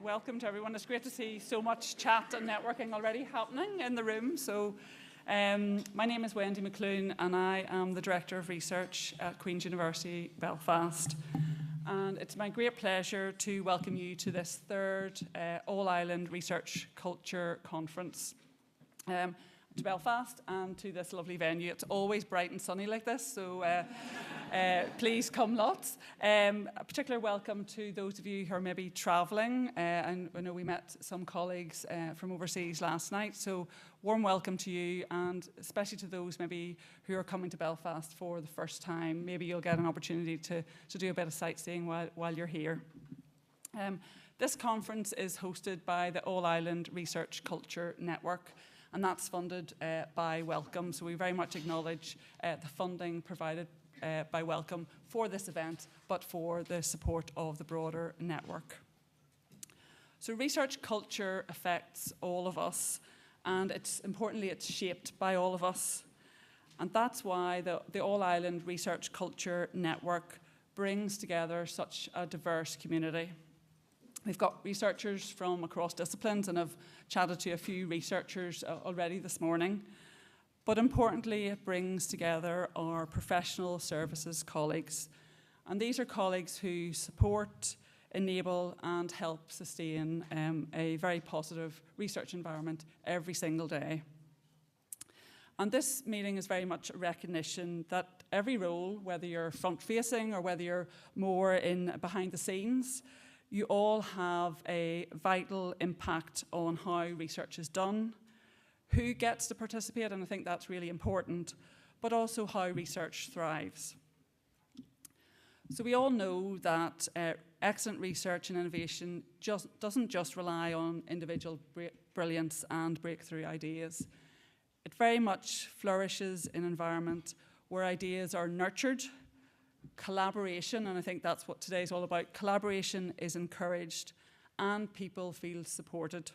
Welcome to everyone. It's great to see so much chat and networking already happening in the room. So, my name is Wendy McLoone and I am the Director of Research at Queen's University, Belfast. And it's my great pleasure to welcome you to this third All-Ireland Research Culture Conference. To Belfast and to this lovely venue. It's always bright and sunny like this, so please come lots. A particular welcome to those of you who are maybe travelling, and I know we met some colleagues from overseas last night, so warm welcome to you, and especially to those maybe who are coming to Belfast for the first time. Maybe you'll get an opportunity to do a bit of sightseeing while you're here. This conference is hosted by the All-Ireland Research Culture Network, and that's funded by Welcome. So we very much acknowledge the funding provided by Welcome for this event, but for the support of the broader network. So research culture affects all of us, and importantly, it's shaped by all of us. And that's why the All-Ireland Research Culture Network brings together such a diverse community. We've got researchers from across disciplines, and I've chatted to a few researchers already this morning. But importantly, it brings together our professional services colleagues. And these are colleagues who support, enable, and help sustain a very positive research environment every single day. And this meeting is very much a recognition that every role, whether you're front-facing or whether you're more behind the scenes, you all have a vital impact on how research is done, who gets to participate, and I think that's really important, but also how research thrives. So we all know that excellent research and innovation doesn't just rely on individual brilliance and breakthrough ideas. It very much flourishes in an environment where ideas are nurtured, collaboration, and I think that's what today's all about, collaboration is encouraged and people feel supported.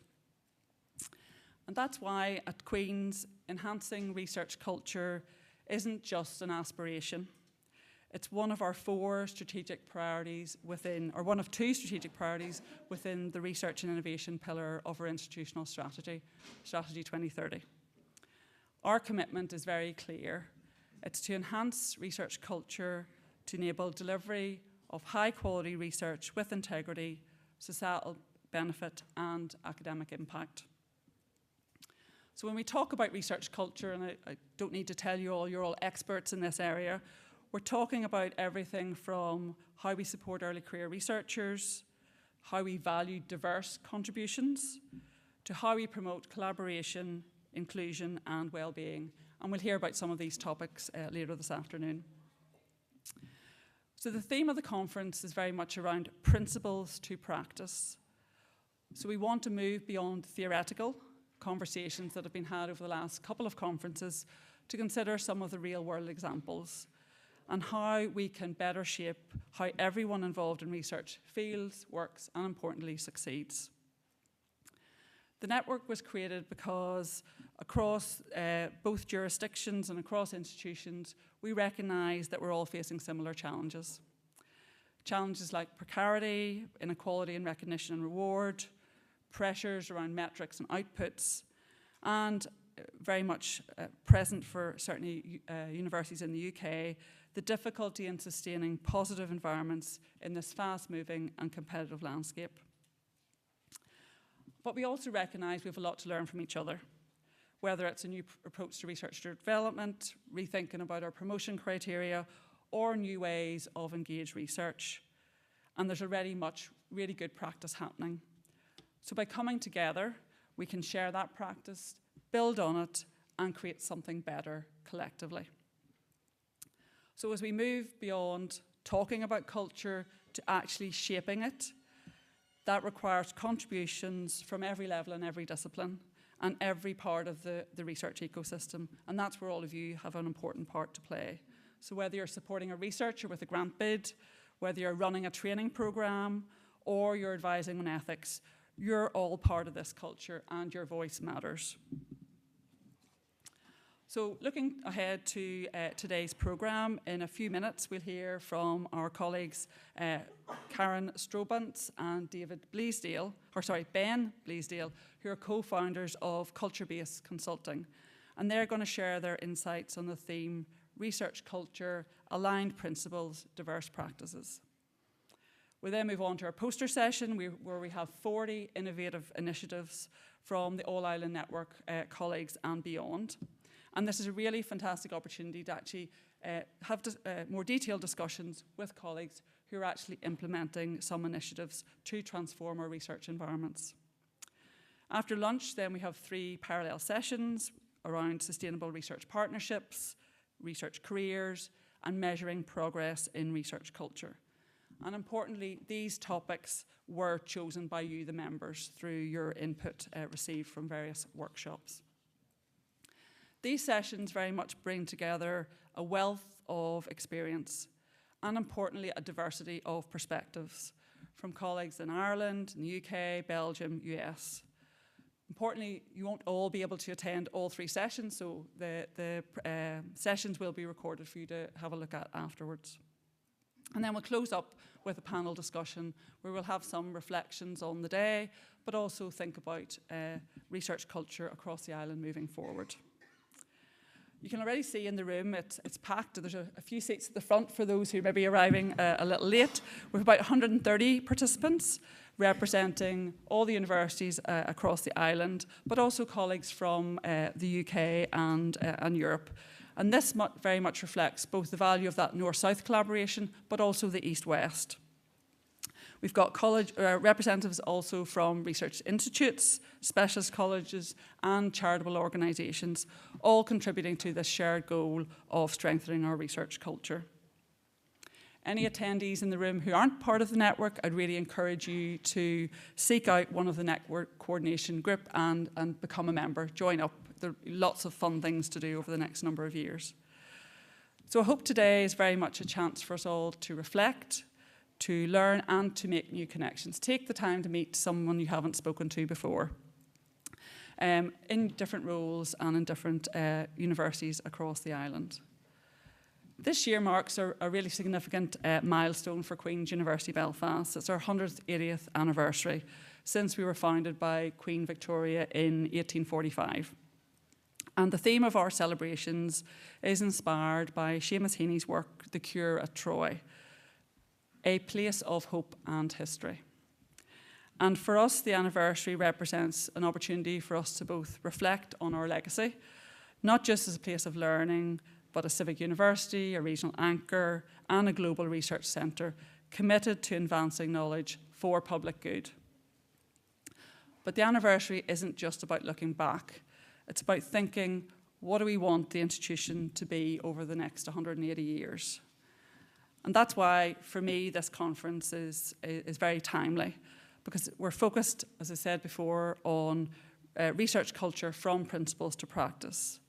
And that's why at Queen's, enhancing research culture isn't just an aspiration. It's one of our four strategic priorities within, or one of two strategic priorities within the research and innovation pillar of our institutional strategy, Strategy 2030. Our commitment is very clear. It's to enhance research culture to enable delivery of high-quality research with integrity, societal benefit, and academic impact. So when we talk about research culture, and I don't need to tell you all, you're all experts in this area, we're talking about everything from how we support early career researchers, how we value diverse contributions, to how we promote collaboration, inclusion, and well-being. And we'll hear about some of these topics later this afternoon. So the theme of the conference is very much around principles to practice. So we want to move beyond theoretical conversations that have been had over the last couple of conferences to consider some of the real-world examples and how we can better shape how everyone involved in research feels, works, and importantly, succeeds. The network was created because across both jurisdictions and across institutions, we recognise that we're all facing similar challenges. Challenges like precarity, inequality in recognition and reward, pressures around metrics and outputs, and very much present for certainly universities in the UK, the difficulty in sustaining positive environments in this fast-moving and competitive landscape. But we also recognise we have a lot to learn from each other, whether it's a new approach to research development, rethinking about our promotion criteria, or new ways of engaged research. And there's already much really good practice happening. So by coming together, we can share that practice, build on it, and create something better collectively. So as we move beyond talking about culture to actually shaping it, that requires contributions from every level and every discipline and every part of the research ecosystem. And that's where all of you have an important part to play. So whether you're supporting a researcher with a grant bid, whether you're running a training program, or you're advising on ethics, you're all part of this culture and your voice matters. So looking ahead to today's programme, in a few minutes we'll hear from our colleagues Karen Strobant and Ben Bleasdale, who are co-founders of Culture-Based Consulting. And they're going to share their insights on the theme Research Culture, Aligned Principles, Diverse Practices. We'll then move on to our poster session where we have 40 innovative initiatives from the All-Ireland Network colleagues and beyond. And this is a really fantastic opportunity to actually have more detailed discussions with colleagues who are actually implementing some initiatives to transform our research environments. After lunch, then we have 3 parallel sessions around sustainable research partnerships, research careers, and measuring progress in research culture. And importantly, these topics were chosen by you, the members, through your input received from various workshops. These sessions very much bring together a wealth of experience and, importantly, a diversity of perspectives from colleagues in Ireland, in the UK, Belgium, US. Importantly, you won't all be able to attend all 3 sessions, so the sessions will be recorded for you to have a look at afterwards. And then we'll close up with a panel discussion where we'll have some reflections on the day, but also think about research culture across the island moving forward. You can already see in the room it's packed. There's a few seats at the front for those who may be arriving a little late. We have about 130 participants representing all the universities across the island, but also colleagues from the UK and Europe. And this very much reflects both the value of that North-South collaboration, but also the East-West. We've got college representatives also from research institutes, specialist colleges, and charitable organisations, all contributing to this shared goal of strengthening our research culture. Any attendees in the room who aren't part of the network, I'd really encourage you to seek out one of the network coordination group and become a member, join up. There are lots of fun things to do over the next number of years. So I hope today is very much a chance for us all to reflect, to learn and to make new connections. Take the time to meet someone you haven't spoken to before in different roles and in different universities across the island. This year marks a really significant milestone for Queen's University Belfast. It's our 180th anniversary since we were founded by Queen Victoria in 1845. And the theme of our celebrations is inspired by Seamus Heaney's work, The Cure at Troy, a place of hope and history. And for us, the anniversary represents an opportunity for us to both reflect on our legacy, not just as a place of learning, but a civic university, a regional anchor, and a global research centre committed to advancing knowledge for public good. But the anniversary isn't just about looking back. It's about thinking, what do we want the institution to be over the next 180 years? And that's why, for me, this conference is very timely, because we're focused, as I said before, on research culture from principles to practice.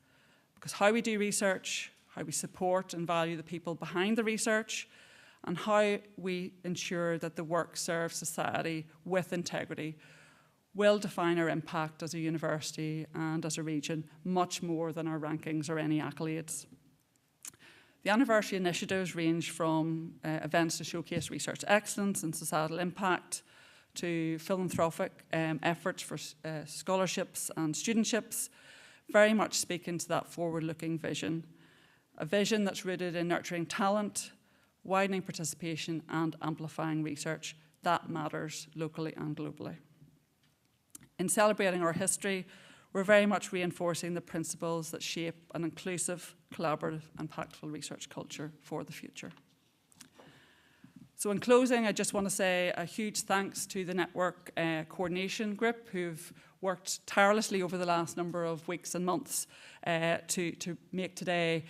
Because how we do research, how we support and value the people behind the research, and how we ensure that the work serves society with integrity will define our impact as a university and as a region much more than our rankings or any accolades. The anniversary initiatives range from events to showcase research excellence and societal impact, to philanthropic efforts for scholarships and studentships, very much speaking to that forward-looking vision, a vision that's rooted in nurturing talent, widening participation, and amplifying research that matters locally and globally. In celebrating our history, we're very much reinforcing the principles that shape an inclusive, collaborative, and impactful research culture for the future. So in closing, I just want to say a huge thanks to the network coordination group who've worked tirelessly over the last number of weeks and months to make today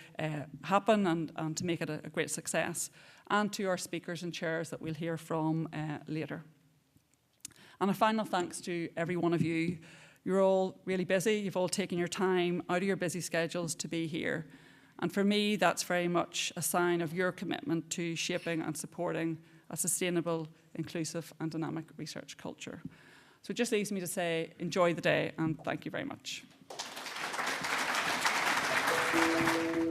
happen and to make it a great success, and to our speakers and chairs that we'll hear from later. And a final thanks to every one of you. You're all really busy. You've all taken your time out of your busy schedules to be here. And for me, that's very much a sign of your commitment to shaping and supporting a sustainable, inclusive, and dynamic research culture. So it just leaves me to say, enjoy the day, and thank you very much. you.